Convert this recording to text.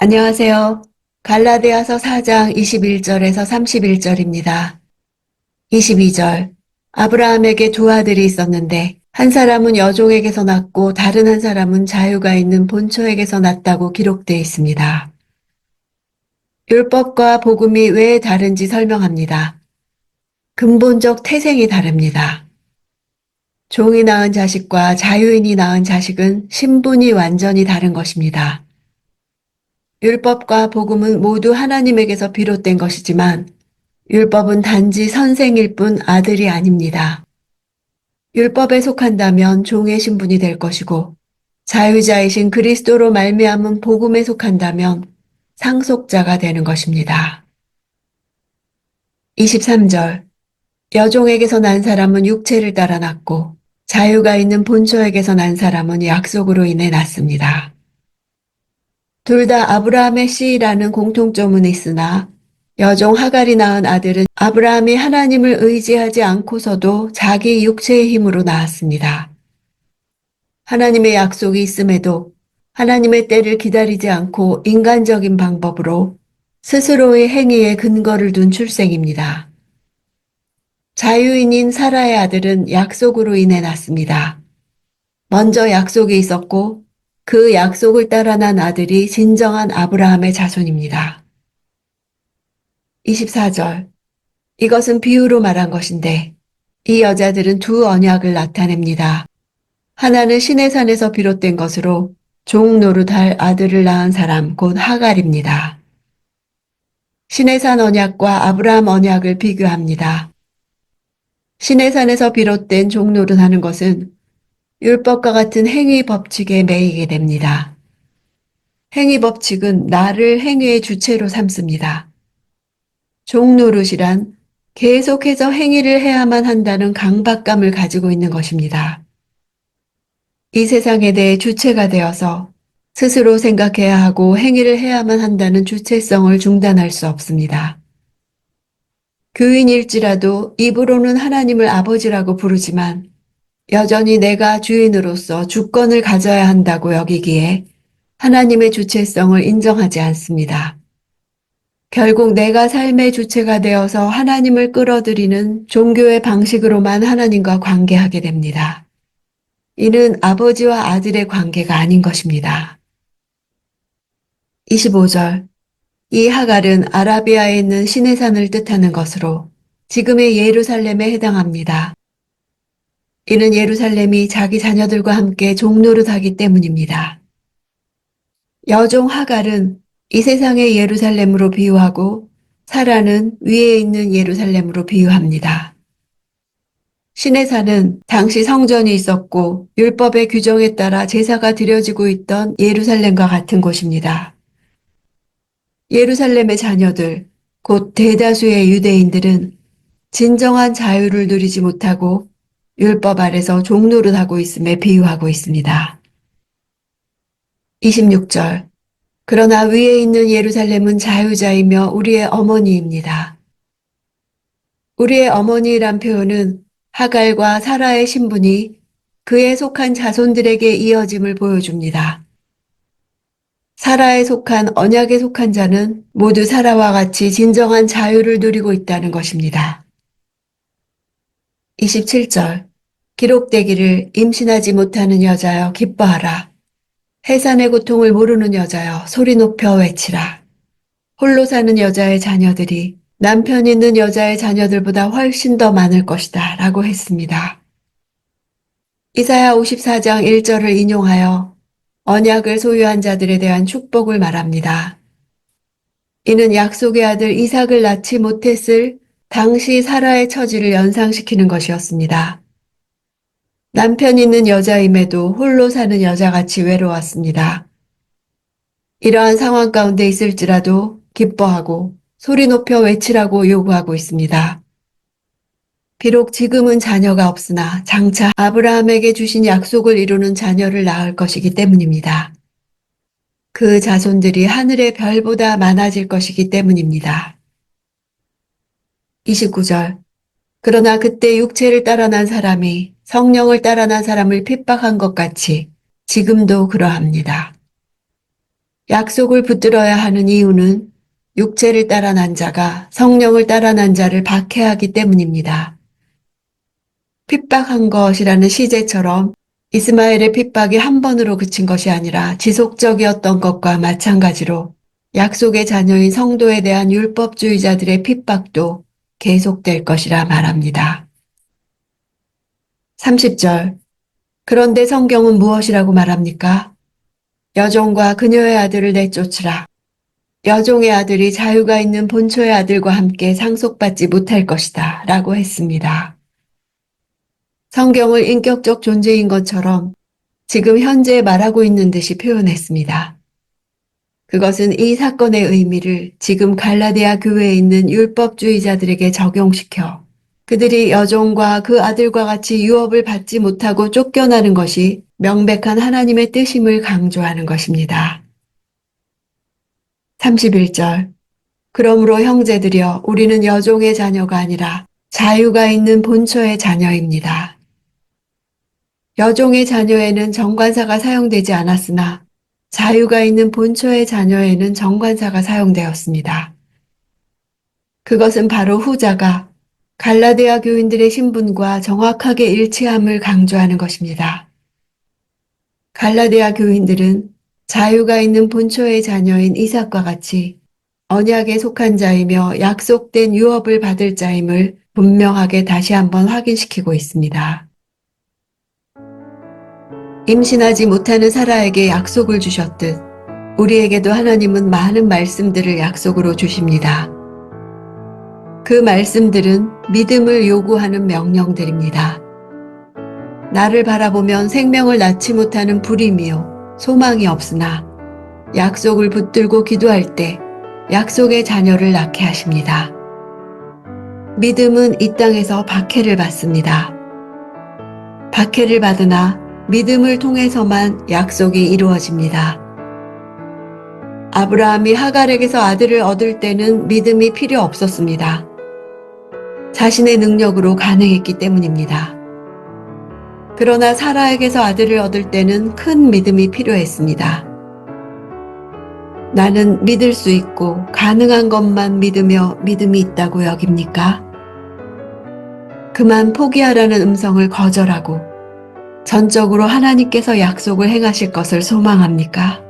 안녕하세요. 갈라디아서 4장 21절에서 31절입니다. 22절. 아브라함에게 두 아들이 있었는데 한 사람은 여종에게서 났고 다른 한 사람은 자유가 있는 본처에게서 났다고 기록되어 있습니다. 율법과 복음이 왜 다른지 설명합니다. 근본적 태생이 다릅니다. 종이 낳은 자식과 자유인이 낳은 자식은 신분이 완전히 다른 것입니다. 율법과 복음은 모두 하나님에게서 비롯된 것이지만 율법은 단지 선생일 뿐 아들이 아닙니다. 율법에 속한다면 종의 신분이 될 것이고 자유자이신 그리스도로 말미암은 복음에 속한다면 상속자가 되는 것입니다. 23절. 여종에게서 난 사람은 육체를 따라 났고 자유가 있는 본처에게서 난 사람은 약속으로 인해 났습니다. 둘 다 아브라함의 씨라는 공통점은 있으나 여종 하갈이 낳은 아들은 아브라함이 하나님을 의지하지 않고서도 자기 육체의 힘으로 낳았습니다. 하나님의 약속이 있음에도 하나님의 때를 기다리지 않고 인간적인 방법으로 스스로의 행위에 근거를 둔 출생입니다. 자유인인 사라의 아들은 약속으로 인해 낳습니다. 먼저 약속이 있었고 그 약속을 따라 난 아들이 진정한 아브라함의 자손입니다. 24절. 이것은 비유로 말한 것인데 이 여자들은 두 언약을 나타냅니다. 하나는 시내산에서 비롯된 것으로 종 노릇할 아들을 낳은 사람 곧 하갈입니다. 시내산 언약과 아브라함 언약을 비교합니다. 시내산에서 비롯된 종 노릇하는 것은 율법과 같은 행위 법칙에 매이게 됩니다. 행위 법칙은 나를 행위의 주체로 삼습니다. 종 노릇이란 계속해서 행위를 해야만 한다는 강박감을 가지고 있는 것입니다. 이 세상에 대해 주체가 되어서 스스로 생각해야 하고 행위를 해야만 한다는 주체성을 중단할 수 없습니다. 교인일지라도 입으로는 하나님을 아버지라고 부르지만 여전히 내가 주인으로서 주권을 가져야 한다고 여기기에 하나님의 주체성을 인정하지 않습니다. 결국 내가 삶의 주체가 되어서 하나님을 끌어들이는 종교의 방식으로만 하나님과 관계하게 됩니다. 이는 아버지와 아들의 관계가 아닌 것입니다. 25절. 이 하갈은 아라비아에 있는 시내산을 뜻하는 것으로 지금의 예루살렘에 해당합니다. 이는 예루살렘이 자기 자녀들과 함께 종노릇하기 때문입니다. 여종 하갈은 이 세상의 예루살렘으로 비유하고 사라는 위에 있는 예루살렘으로 비유합니다. 시내산은 당시 성전이 있었고 율법의 규정에 따라 제사가 드려지고 있던 예루살렘과 같은 곳입니다. 예루살렘의 자녀들, 곧 대다수의 유대인들은 진정한 자유를 누리지 못하고 율법 아래서 종노릇하고 있음에 비유하고 있습니다. 26절. 그러나 위에 있는 예루살렘은 자유자이며 우리의 어머니입니다. 우리의 어머니란 표현은 하갈과 사라의 신분이 그에 속한 자손들에게 이어짐을 보여줍니다. 사라에 속한 언약에 속한 자는 모두 사라와 같이 진정한 자유를 누리고 있다는 것입니다. 27절. 기록되기를 임신하지 못하는 여자여 기뻐하라. 해산의 고통을 모르는 여자여 소리 높여 외치라. 홀로 사는 여자의 자녀들이 남편 있는 여자의 자녀들보다 훨씬 더 많을 것이다 라고 했습니다. 이사야 54장 1절을 인용하여 언약을 소유한 자들에 대한 축복을 말합니다. 이는 약속의 아들 이삭을 낳지 못했을 당시 사라의 처지를 연상시키는 것이었습니다. 남편 있는 여자임에도 홀로 사는 여자같이 외로웠습니다. 이러한 상황 가운데 있을지라도 기뻐하고 소리 높여 외치라고 요구하고 있습니다. 비록 지금은 자녀가 없으나 장차 아브라함에게 주신 약속을 이루는 자녀를 낳을 것이기 때문입니다. 그 자손들이 하늘의 별보다 많아질 것이기 때문입니다. 29절. 그러나 그때 육체를 따라 난 사람이 성령을 따라 난 사람을 핍박한 것 같이 지금도 그러합니다. 약속을 붙들어야 하는 이유는 육체를 따라 난 자가 성령을 따라 난 자를 박해하기 때문입니다. 핍박한 것이라는 시제처럼 이스마엘의 핍박이 한 번으로 그친 것이 아니라 지속적이었던 것과 마찬가지로 약속의 자녀인 성도에 대한 율법주의자들의 핍박도 계속될 것이라 말합니다. 30절. 그런데 성경은 무엇이라고 말합니까? 여종과 그녀의 아들을 내쫓으라. 여종의 아들이 자유가 있는 본초의 아들과 함께 상속받지 못할 것이다 라고 했습니다. 성경을 인격적 존재인 것처럼 지금 현재 말하고 있는 듯이 표현했습니다. 그것은 이 사건의 의미를 지금 갈라디아 교회에 있는 율법주의자들에게 적용시켜 그들이 여종과 그 아들과 같이 유업을 받지 못하고 쫓겨나는 것이 명백한 하나님의 뜻임을 강조하는 것입니다. 31절. 그러므로 형제들이여 우리는 여종의 자녀가 아니라 자유가 있는 본처의 자녀입니다. 여종의 자녀에는 정관사가 사용되지 않았으나 자유가 있는 본처의 자녀에는 정관사가 사용되었습니다. 그것은 바로 후자가 갈라디아 교인들의 신분과 정확하게 일치함을 강조하는 것입니다. 갈라디아 교인들은 자유가 있는 본초의 자녀인 이삭과 같이 언약에 속한 자이며 약속된 유업을 받을 자임을 분명하게 다시 한번 확인시키고 있습니다. 임신하지 못하는 사라에게 약속을 주셨듯 우리에게도 하나님은 많은 말씀들을 약속으로 주십니다. 그 말씀들은 믿음을 요구하는 명령들입니다. 나를 바라보면 생명을 낳지 못하는 불임이요 소망이 없으나 약속을 붙들고 기도할 때 약속의 자녀를 낳게 하십니다. 믿음은 이 땅에서 박해를 받습니다. 박해를 받으나 믿음을 통해서만 약속이 이루어집니다. 아브라함이 하갈에게서 아들을 얻을 때는 믿음이 필요 없었습니다. 자신의 능력으로 가능했기 때문입니다. 그러나 사라에게서 아들을 얻을 때는 큰 믿음이 필요했습니다. 나는 믿을 수 있고 가능한 것만 믿으며 믿음이 있다고 여깁니까? 그만 포기하라는 음성을 거절하고 전적으로 하나님께서 약속을 행하실 것을 소망합니까?